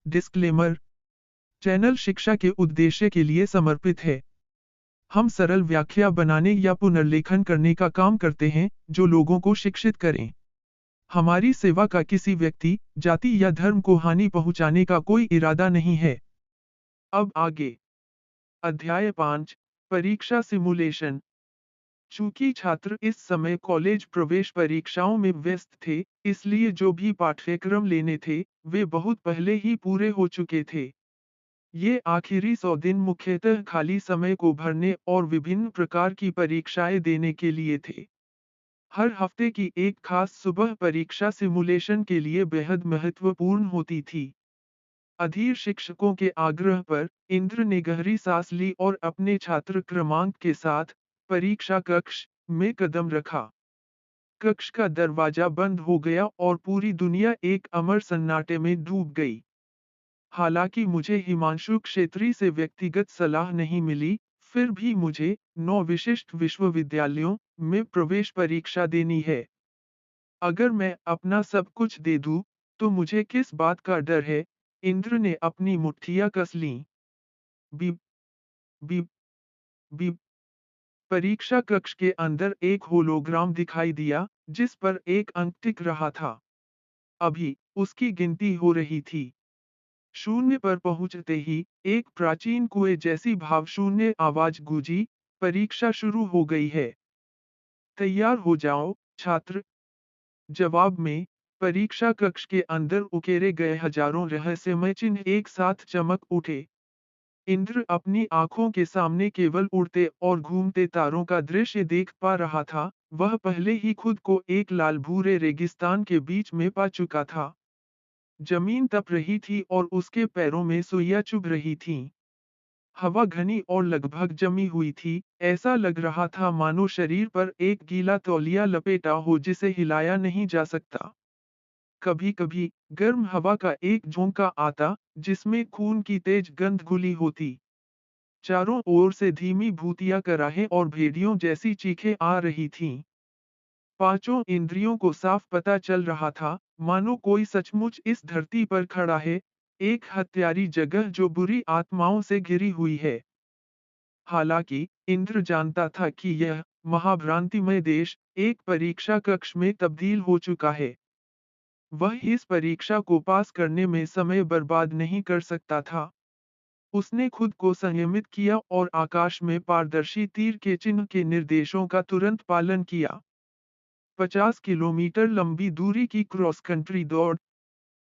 Disclaimer. Channel शिक्षा के उद्देश्य के लिए समर्पित है। हम सरल व्याख्या बनाने या पुनर्लेखन करने का काम करते हैं जो लोगों को शिक्षित करें। हमारी सेवा का किसी व्यक्ति, जाति या धर्म को हानि पहुंचाने का कोई इरादा नहीं है। अब आगे। अध्याय 5, परीक्षा सिमुलेशन। चूंकि छात्र इस समय कॉलेज प्रवेश परीक्षाओं में व्यस्त थे, इसलिए जो भी पाठ्यक्रम लेने थे, वे बहुत पहले ही पूरे हो चुके थे। ये आखिरी 100 दिन मुख्यतः खाली समय को भरने और विभिन्न प्रकार की परीक्षाएं देने के लिए थे। हर हफ्ते की एक खास सुबह परीक्षा सिमुलेशन के लिए बेहद महत्वपूर्ण होती थी। अधीर शिक्षकों के आग्रह पर इंद्र ने गहरी सांस ली और अपने छात्र क्रमांक के साथ परीक्षा कक्ष में कदम रखा। कक्ष का दरवाजा बंद हो गया और पूरी दुनिया एक अमर सन्नाटे में डूब गई। हालांकि मुझे हिमांशु क्षेत्री से व्यक्तिगत सलाह नहीं मिली, फिर भी मुझे 9 विशिष्ट विश्वविद्यालयों में प्रवेश परीक्षा देनी है। अगर मैं अपना सब कुछ दे दूं, तो मुझे किस बात का डर है? इंद्र ने अपनी मुट्ठियां कस लीं। Beep beep beep. परीक्षा कक्ष के अंदर एक होलोग्राम दिखाई दिया, जिस पर एक अंक टिक रहा था। अभी उसकी गिनती हो रही थी। शून्य पर पहुंचते ही एक प्राचीन कुएं जैसी भावशून्य आवाज गूंजी, परीक्षा शुरू हो गई है। तैयार हो जाओ, छात्र। जवाब में परीक्षा कक्ष के अंदर उकेरे गए हजारों रहस्यमय चिन्ह एक साथ चमक उठे। इंद्र अपनी आंखों के सामने केवल उड़ते और घूमते तारों का दृश्य देख पा रहा था। वह पहले ही खुद को एक लाल भूरे रेगिस्तान के बीच में पा चुका था। जमीन तप रही थी और उसके पैरों में सुइयां चुभ रही थीं। हवा घनी और लगभग जमी हुई थी, ऐसा लग रहा था मानो शरीर पर एक गीला तौलिया लपेटा हो जिसे हिलाया नहीं जा सकता। कभी कभी गर्म हवा का एक झोंका आता, जिसमें खून की तेज गंध घुली होती। चारों ओर से धीमी भूतिया कराहे और भेड़ियों जैसी चीखें आ रही थीं। पांचों इंद्रियों को साफ पता चल रहा था, मानो कोई सचमुच इस धरती पर खड़ा है, एक हत्यारी जगह जो बुरी आत्माओं से घिरी हुई है। हालांकि इंद्र जानता था कि यह महाभ्रांतिमय देश एक परीक्षा कक्ष में तब्दील हो चुका है। वह इस परीक्षा को पास करने में समय बर्बाद नहीं कर सकता था। उसने खुद को संयमित किया और आकाश में पारदर्शी तीर के चिन्ह के निर्देशों का तुरंत पालन किया। 50 किलोमीटर लंबी दूरी की क्रॉस कंट्री दौड़।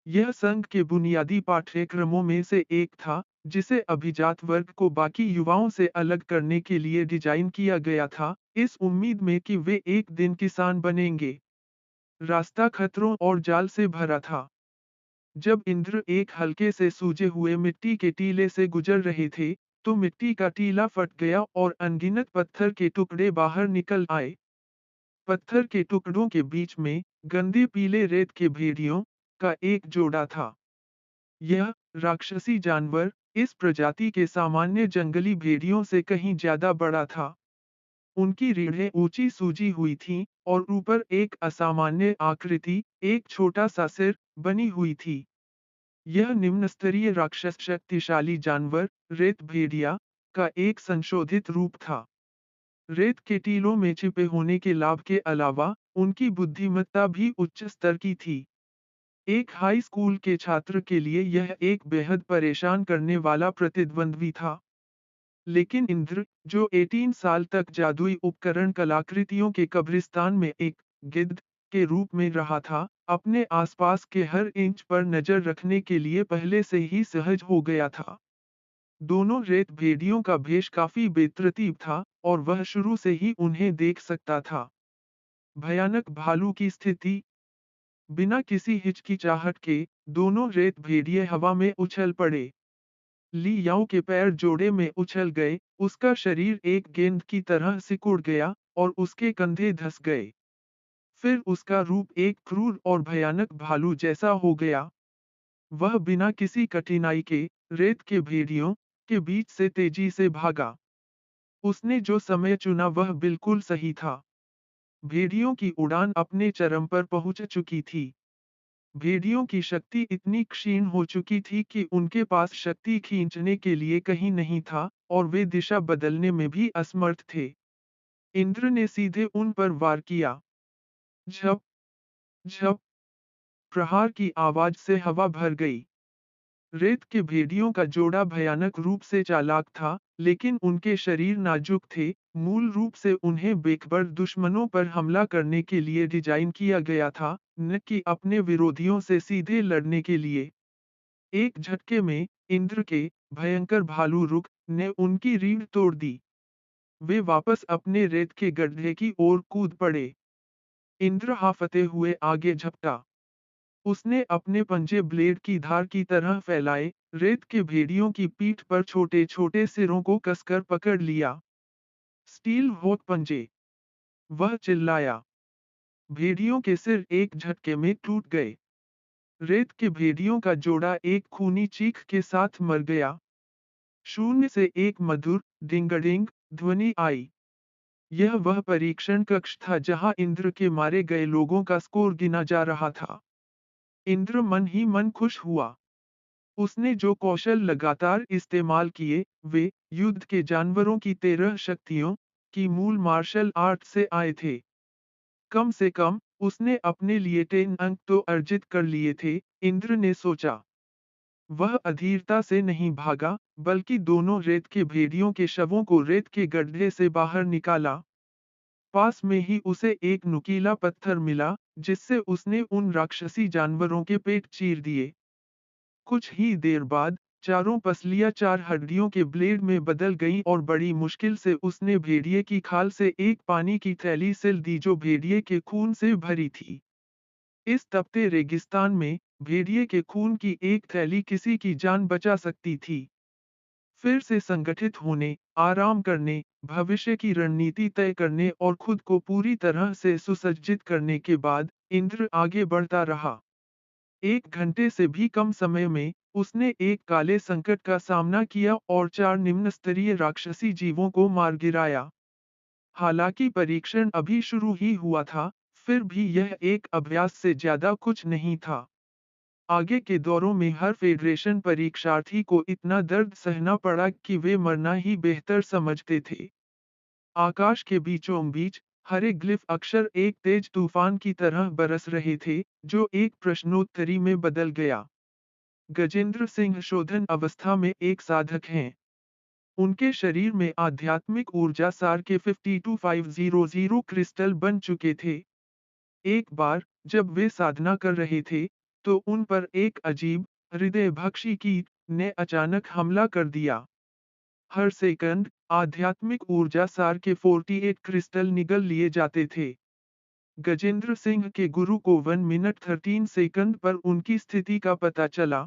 यह संघ के बुनियादी पाठ्यक्रमों में से एक था, जिसे अभिजात वर्ग को बाकी युवाओं से अलग करने के लिए डिजाइन किया गया था, इस उम्मीद में कि वे एक दिन किसान बनेंगे। रास्ता खतरों और जाल से भरा था। जब इंद्र एक हल्के से सूजे हुए मिट्टी के टीले से गुजर रहे थे, तो मिट्टी का टीला फट गया और अनगिनत पत्थर के टुकड़े बाहर निकल आए। पत्थर के टुकड़ों के बीच में गंदे पीले रेत के भेड़ियों का एक जोड़ा था। यह राक्षसी जानवर इस प्रजाति के सामान्य जंगली भेड़ियों से कहीं ज्यादा बड़ा था। उनकी रीढ़ें ऊंची सूजी हुई थीं और ऊपर एक असामान्य आकृति, एक छोटा सा सिर, बनी हुई थी। यह निम्न स्तरीय राक्षस शक्तिशाली जानवर, रेत भेड़िया, का एक संशोधित रूप था। रेत के टीलों में छिपे होने के लाभ के अलावा, उनकी बुद्धिमत्ता भी उच्च स्तर की थी। एक हाई स्कूल के छात्र के लिए यह एक बेहद परेशान करने वाला प्रतिद्वंद्वी था। लेकिन इंद्र, जो 18 साल तक जादुई उपकरण कलाकृतियों के कब्रिस्तान में एक गिद्ध के रूप में रहा था, अपने आसपास के हर इंच पर नजर रखने के लिए पहले से ही सहज हो गया था। दोनों रेत भेड़ियों का भेष काफी बेतरतीब था, और वह शुरू से ही उन्हें देख सकता था। भयानक भालू की स्थिति। बिना किसी हिचकिचाहट के, दोनों रेत भेड़िए हवा में उछल पड़े। ली याओ के पैर जोड़े में उछल गए, उसका शरीर एक गेंद की तरह सिकुड़ गया, और उसके कंधे धंस गए। फिर उसका रूप एक क्रूर और भयानक भालू जैसा हो गया। वह बिना किसी कठिनाई के, रेत के भेड़ियों के बीच से तेजी से भागा। उसने जो समय चुना वह बिल्कुल सही था। भेड़ियों की उड़ान अपने चरम पर पहुंच चुकी थी। भेड़ियों की शक्ति इतनी क्षीण हो चुकी थी कि उनके पास शक्ति खींचने के लिए कहीं नहीं था और वे दिशा बदलने में भी असमर्थ थे। इंद्र ने सीधे उन पर वार किया। झप झप, प्रहार की आवाज से हवा भर गई। रेत के भेड़ियों का जोड़ा भयानक रूप से चालाक था, लेकिन उनके शरीर नाजुक थे, मूल रूप से उन्हें बेखबर दुश्मनों पर हमला करने के लिए डिजाइन किया गया था, न कि अपने विरोधियों से सीधे लड़ने के लिए। एक झटके में, इंद्र के भयंकर भालू रुख ने उनकी रीढ़ तोड़ दी। वे वापस अपने रेत के गड्ढे की ओर कूद पड़े। इंद्र हांफते हुए आगे झपटा। उसने अपने पंजे ब्लेड की धार की तरह फैलाए, रेत के भेड़ियों की पीठ पर छोटे छोटे सिरों को कसकर पकड़ लिया। स्टील होक पंजे! वह चिल्लाया। भेड़ियों के सिर एक झटके में टूट गए। रेत के भेड़ियों का जोड़ा एक खूनी चीख के साथ मर गया। शून्य से एक मधुर डिंगडिंग ध्वनि आई। यह वह परीक्षण कक्ष था जहां इंद्र के मारे गए लोगों का स्कोर गिना जा रहा था। इंद्र मन ही मन खुश हुआ। उसने जो कौशल लगातार इस्तेमाल किए, वे युद्ध के जानवरों की 13 शक्तियों की मूल मार्शल आर्ट से आए थे। कम से कम, उसने अपने लिए 10 अंक तो अर्जित कर लिए थे, इंद्र ने सोचा। वह अधीरता से नहीं भागा, बल्कि दोनों रेत के भेड़ियों के शवों को रेत के गड्ढे से बाहर निकाला। पास में ही उसे एक नुकीला पत्थर मिला, जिससे उसने उन राक्षसी जानवरों के पेट चीर दिए। कुछ ही देर बाद, चारों पसलियां 4 हड्डियों के ब्लेड में बदल गईं और बड़ी मुश्किल से उसने भेड़िए की खाल से एक पानी की थैली सिल दी जो भेड़िए के खून से भरी थी। इस तपते रेगिस्तान में, भेड़िए के खून की एक थैली किसी की जान बचा सकती थी। फिर से संगठित होने, आराम करने, भविष्य की रणनीति तय करने और खुद को पूरी तरह से सुसज्जित करने के बाद, इंद्र आगे बढ़ता रहा। 1 घंटे से भी कम समय में, उसने एक काले संकट का सामना किया और 4 निम्न स्तरीय राक्षसी जीवों को मार गिराया। हालांकि परीक्षण अभी शुरू ही हुआ था, फिर भी यह एक अभ्यास से ज्यादा कुछ नहीं था। आगे के दौरों में हर फेडरेशन परीक्षार्थी को इतना दर्द सहना पड़ा कि वे मरना ही बेहतर समझते थे। आकाश के बीचों बीच, हरे ग्लिफ अक्षर एक तेज तूफान की तरह बरस रहे थे, जो एक प्रश्नोत्तरी में बदल गया। गजेंद्र सिंह शोधन अवस्था में एक साधक हैं। उनके शरीर में आध्यात्मिक ऊर्जा सार के 52500 क्रिस्टल बन चुके थे। एक बार, जब वे साधना कर रहे थे, तो उन पर एक अजीब, हृदयभक्षी कीट ने अचानक हमला कर दिया। हर सेकंड, आध्यात्मिक ऊर्जा सार के 48 क्रिस्टल निगल लिए जाते थे। गजेंद्र सिंह के गुरु को 1 मिनट 13 सेकंड पर उनकी स्थिति का पता चला।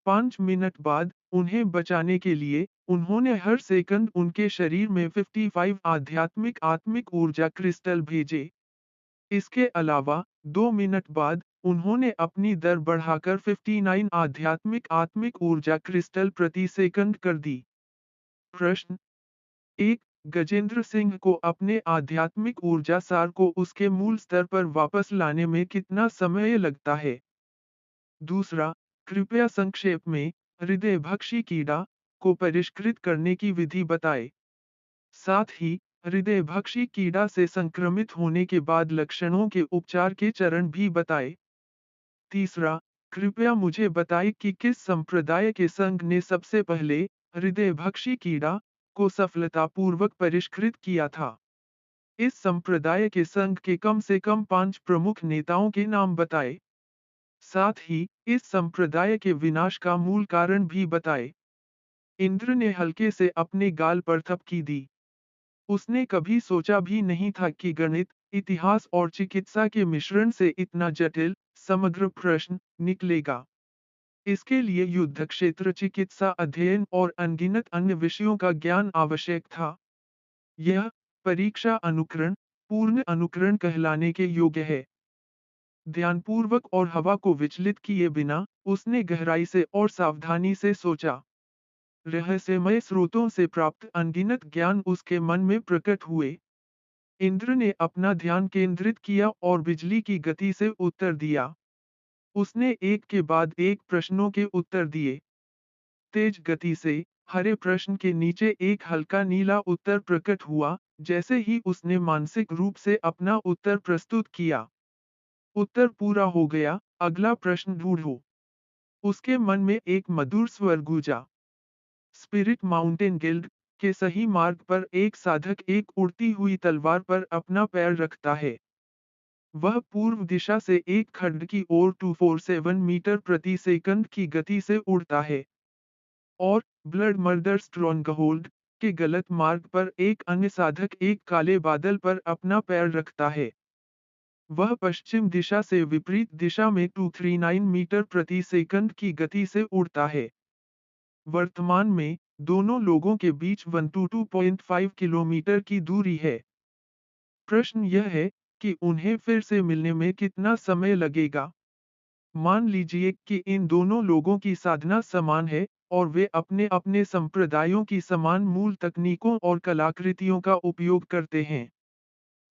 5 मिनट बाद, उन्हें बचाने के लिए, उन्होंने हर सेकंड उनके शरीर में 55 आध्यात्मिक आत्मिक ऊर्जा क्रिस्टल भेजे। इसके अलावा, 2 मिनट बाद, उन्होंने अपनी दर बढ़ाकर 59 आध्यात्मिक आत्मिक ऊर्जा क्रिस्टल प्रति सेकंड कर दी। प्रश्न 1। गजेंद्र सिंह को अपने आध्यात्मिक ऊर्जा सार को उसके मूल स्तर पर वापस लाने में कितना समय लगता है? दूसरा, कृपया संक्षेप में, हृदयभक्षी कीड़ा को परिष्कृत करने की विधि बताएं। साथ ही, हृदयभक्षी कीड़ा से संक्रमित होने के बाद लक्षणों के उपचार के चरण भी बताएं। तीसरा, कृपया मुझे बताएं कि किस संप्रदाय के संघ ने सबसे पहले हृदयभक्षी कीड़ा को सफलतापूर्वक परिष्कृत किया था। इस संप्रदाय के संघ के कम से कम 5 प्रमुख नेताओं के नाम बताएं। साथ ही, इस संप्रदाय के विनाश का मूल कारण भी बताएं। इंद्र ने हल्के से अपने गाल पर थपकी दी। उसने कभी सोचा भी नहीं था कि गणित, इतिहास और चिकित्सा के मिश्रण से इतना जटिल, समग्र प्रश्न निकलेगा। इसके लिए युद्ध क्षेत्र चिकित्सा अध्ययन और अनगिनत अन्य विषयों का ज्ञान आवश्यक था। यह परीक्षा अनुकरण, पूर्ण अनुकरण कहलाने के योग्य है। ध्यानपूर्वक और हवा को विचलित किए बिना, उसने गहराई से और सावधानी से सोचा। रहस्यमय स्रोतों से प्राप्त अनगिनत ज्ञान उसके मन में प्रकट हुए। इंद्र ने अपना ध्यान केंद्रित किया और बिजली की गति से उत्तर दिया। उसने एक के बाद एक प्रश्नों के उत्तर दिए। तेज गति से हरे प्रश्न के नीचे एक हल्का नीला उत्तर प्रकट हुआ। जैसे ही उसने मानसिक रूप से अपना उत्तर प्रस्तुत किया, उत्तर पूरा हो गया। अगला प्रश्न ढूंढो। उसके मन में एक मधुर स्वर गूंजा। स्पिरिट माउंटेन गिल्ड के सही मार्ग पर एक साधक एक उड़ती हुई तलवार पर अपना पैर रखता है। वह पूर्व दिशा से एक खड्ड की ओर 247 मीटर प्रति सेकंड की गति से उड़ता है और ब्लड मर्डर स्ट्रॉन्गहोल्ड के गलत मार्ग पर एक अन्य साधक एक काले बादल पर अपना पैर रखता है। वह पश्चिम दिशा से विपरीत दिशा में 239 मीटर प्रति सेकंड की गति से उड़ता है। वर्तमान में दोनों लोगों के बीच 122.5 किलोमीटर की दूरी है। प्रश्न यह है कि उन्हें फिर से मिलने में कितना समय लगेगा। मान लीजिए कि इन दोनों लोगों की साधना समान है और वे अपने अपने संप्रदायों की समान मूल तकनीकों और कलाकृतियों का उपयोग करते हैं।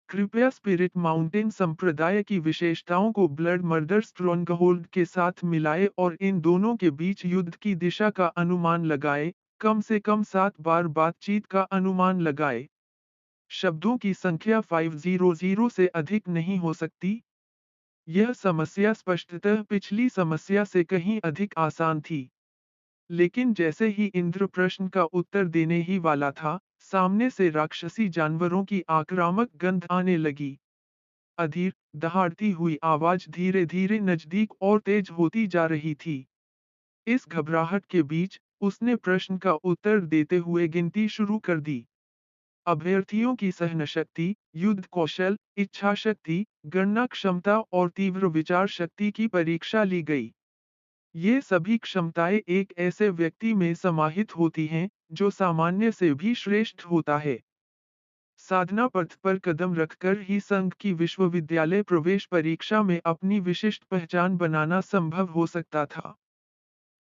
कृपया स्पिरिट माउंटेन संप्रदाय की विशेषताओं को ब्लड मर्डर स्ट्रॉन्गहोल्ड के साथ मिलाए और इन दोनों के बीच युद्ध की दिशा का अनुमान लगाए। कम से कम 7 बार बातचीत का अनुमान लगाए। शब्दों की संख्या 500 से अधिक नहीं हो सकती। यह समस्या स्पष्टतः पिछली समस्या से कहीं अधिक आसान थी। लेकिन जैसे ही इंद्र प्रश्न का उत्तर देने ही वाला था, सामने से राक्षसी जानवरों की आक्रामक गंध आने लगी। अधीर, दहाड़ती हुई आवाज धीरे धीरे नजदीक और तेज होती जा रही थी। इस घबराहट के बीच उसने प्रश्न का उत्तर देते हुए गिनती शुरू कर दी। अभ्यर्थियों की सहनशक्ति, युद्ध कौशल, इच्छा शक्ति, गणना क्षमता और तीव्र विचार शक्ति की परीक्षा ली गई। ये सभी क्षमताएं एक ऐसे व्यक्ति में समाहित होती हैं, जो सामान्य से भी श्रेष्ठ होता है। साधना पथ पर कदम रखकर ही संघ की विश्वविद्यालय प्रवेश परीक्षा में अपनी विशिष्ट पहचान बनाना संभव हो सकता था।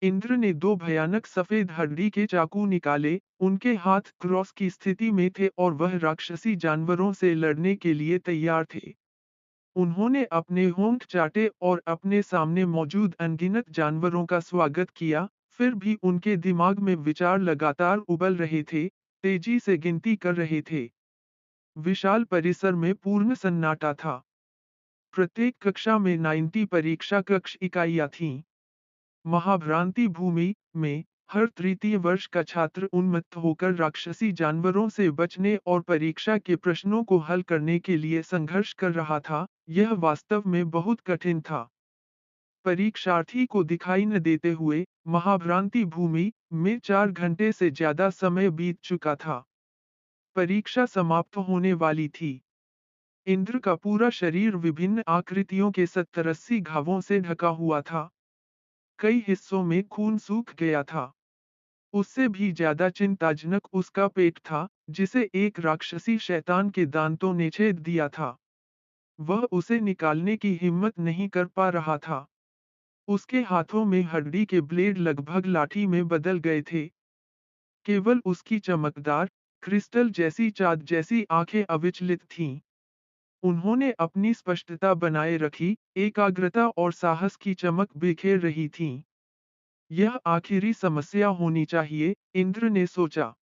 इंद्र ने 2 भयानक सफेद हड्डी के चाकू निकाले, उनके हाथ क्रॉस की स्थिति में थे और वह राक्षसी जानवरों से लड़ने के लिए तैयार थे। उन्होंने अपने होंठ चाटे और अपने सामने मौजूद अनगिनत जानवरों का स्वागत किया, फिर भी उनके दिमाग में विचार लगातार उबल रहे थे, तेजी से गिनती कर रहे थे। विशाल परिसर में पूर्ण सन्नाटा था। प्रत्येक कक्षा में 90 परीक्षा कक्ष इकाइयां थीं। महाभ्रांति भूमि में हर तृतीय वर्ष का छात्र उन्मत्त होकर राक्षसी जानवरों से बचने और परीक्षा के प्रश्नों को हल करने के लिए संघर्ष कर रहा था। यह वास्तव में बहुत कठिन था। परीक्षार्थी को दिखाई न देते हुए महाभ्रांति भूमि में 4 घंटे से ज्यादा समय बीत चुका था। परीक्षा समाप्त होने वाली थी। इंद्र का पूरा शरीर विभिन्न आकृतियों के 70-80 घावों से ढका हुआ था। कई हिस्सों में खून सूख गया था। उससे भी ज्यादा चिंताजनक उसका पेट था, जिसे एक राक्षसी शैतान के दांतों ने छेद दिया था। वह उसे निकालने की हिम्मत नहीं कर पा रहा था। उसके हाथों में हड्डी के ब्लेड लगभग लाठी में बदल गए थे। केवल उसकी चमकदार, क्रिस्टल जैसी चाँद जैसी आंखें अविचलित थीं। उन्होंने अपनी स्पष्टता बनाए रखी, एकाग्रता और साहस की चमक बिखेर रही थीं। यह आखिरी समस्या होनी चाहिए, इंद्र ने सोचा।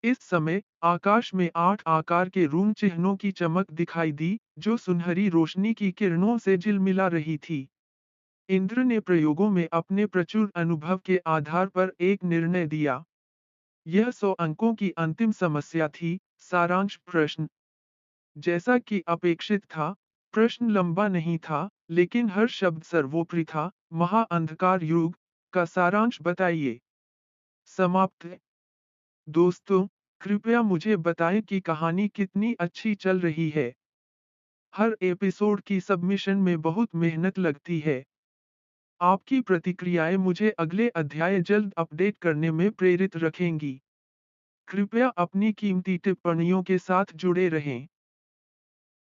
इस समय आकाश में 8 आकार के रून चिन्हों की चमक दिखाई दी, जो सुनहरी रोशनी की किरणों से झिलमिला रही थी। इंद्र ने प्रयोगों में अपने प्रचुर अनुभव के आधार पर एक निर्णय दिया। यह 100 अंकों की अंतिम समस्या थी। सारांश प्रश्न। जैसा कि अपेक्षित था, प्रश्न लंबा नहीं था, लेकिन हर शब्द सर्वोपरि था। महा अंधकार युग का सारांश बताइए। समाप्त। दोस्तों, कृपया मुझे बताएं कि कहानी कितनी अच्छी चल रही है। हर एपिसोड की सबमिशन में बहुत मेहनत लगती है। आपकी प्रतिक्रियाएं मुझे अगले अध्याय जल्द अपडेट करने में प्रेरित रखेंगी। कृपया अपनी कीमती टिप्पणियों के साथ जुड़े रहें।